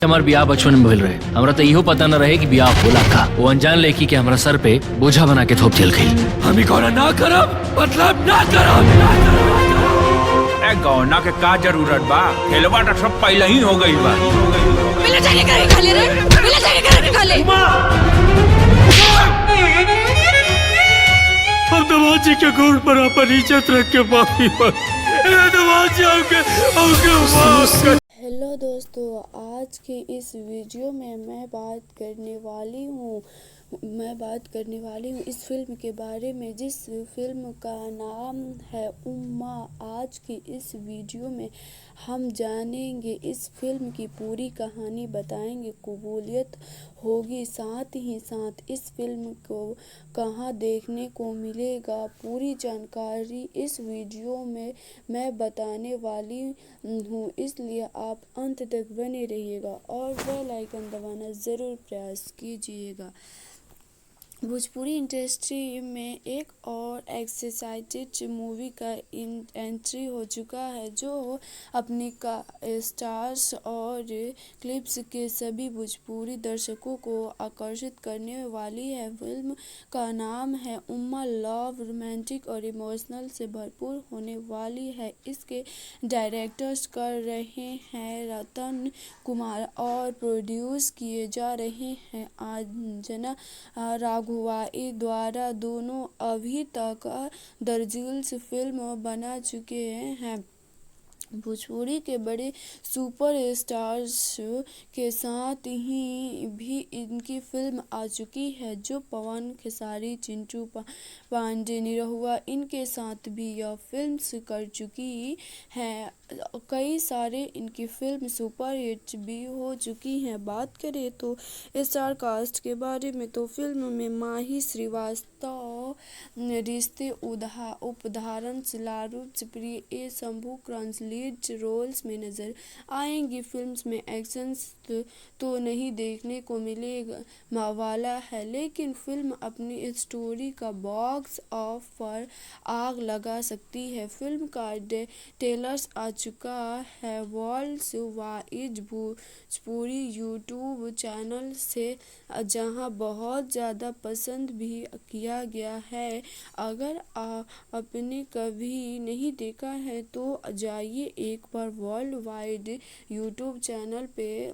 हमार बियाह बचपन में भइल रहे। हमरा तो इहो पता न रहे कि बियाह होला का। वो अनजान लड़की के हमरा सर पे बोझा बना के थोप दिल गई। हम गौना ना करब, मतलब ना करब। ए गौना के का जरूरत बा? खेलवा तो सब पहले ही हो गई बा। मिला जाके करके खा ले रे, मिला जाके करके खा ले। हम दमाजी के गोड़ पर अपन इज्जत रख के माफी मांग। दमाजी हमके माफ कर। हेलो दोस्तों, आज की इस वीडियो में मैं बात करने वाली हूँ इस फिल्म के बारे में जिस फिल्म का नाम है उम्मा। आज की इस वीडियो में हम जानेंगे इस फिल्म की पूरी कहानी, बताएंगे, कबूलियत होगी, साथ ही साथ इस फिल्म को कहाँ देखने को मिलेगा, पूरी जानकारी इस वीडियो में मैं बताने वाली हूँ, इसलिए आप अंत तक बने रहिएगा और बेल आइकन दबाना ज़रूर प्रयास कीजिएगा। भोजपुरी इंडस्ट्री में एक और एक्साइटेड मूवी का एंट्री हो चुका है जो अपनी स्टार्स और क्लिप्स के सभी भोजपुरी दर्शकों को आकर्षित करने वाली है। फिल्म का नाम है उम्मा। लव, रोमांटिक और इमोशनल से भरपूर होने वाली है। इसके डायरेक्टर्स कर रहे हैं रतन कुमार और प्रोड्यूस किए जा रहे हैं अंजना राघवाई द्वारा। दोनों अभी तक दर्जनों फिल्म बना चुके हैं। भोजपुरी के बड़े सुपर स्टार्स के साथ ही भी इनकी फिल्म आ चुकी है जो पवन खेसारी, चिंटू पांडे, निरहुआ, इनके साथ भी यह फिल्म कर चुकी है। कई सारे इनकी फिल्म सुपर हिट भी हो चुकी हैं। बात करें तो स्टार कास्ट के बारे में तो फिल्म में माही श्रीवास्तव, रिश्ते उपधारण, लारू प्रिय, ए शंभू क्रंस लीड रोल्स में नजर आएंगी। फिल्म में एक्शन तो नहीं देखने को मिलेगा वाला है, लेकिन फिल्म अपनी स्टोरी का बॉक्स ऑफ पर आग लगा सकती है। फिल्म का ट्रेलर आ चुका है world wide Bhojpuri YouTube channel से, जहां बहुत ज़्यादा पसंद भी किया गया है। अगर आपने कभी नहीं देखा है तो जाइए एक बार वर्ल्ड वाइड यूट्यूब चैनल पे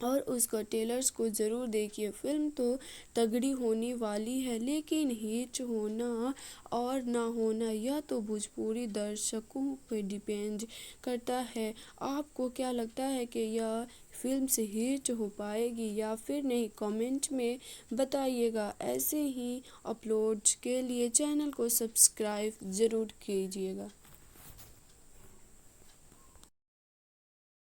और उसका ट्रेलर्स को ज़रूर देखिए। फिल्म तो तगड़ी होने वाली है, लेकिन हिट होना और ना होना यह तो भोजपुरी दर्शकों पे डिपेंड करता है। आपको क्या लगता है कि यह फिल्म से हिट हो पाएगी या फिर नहीं, कमेंट में बताइएगा। ऐसे ही अपलोड्स के लिए चैनल को सब्सक्राइब ज़रूर कीजिएगा।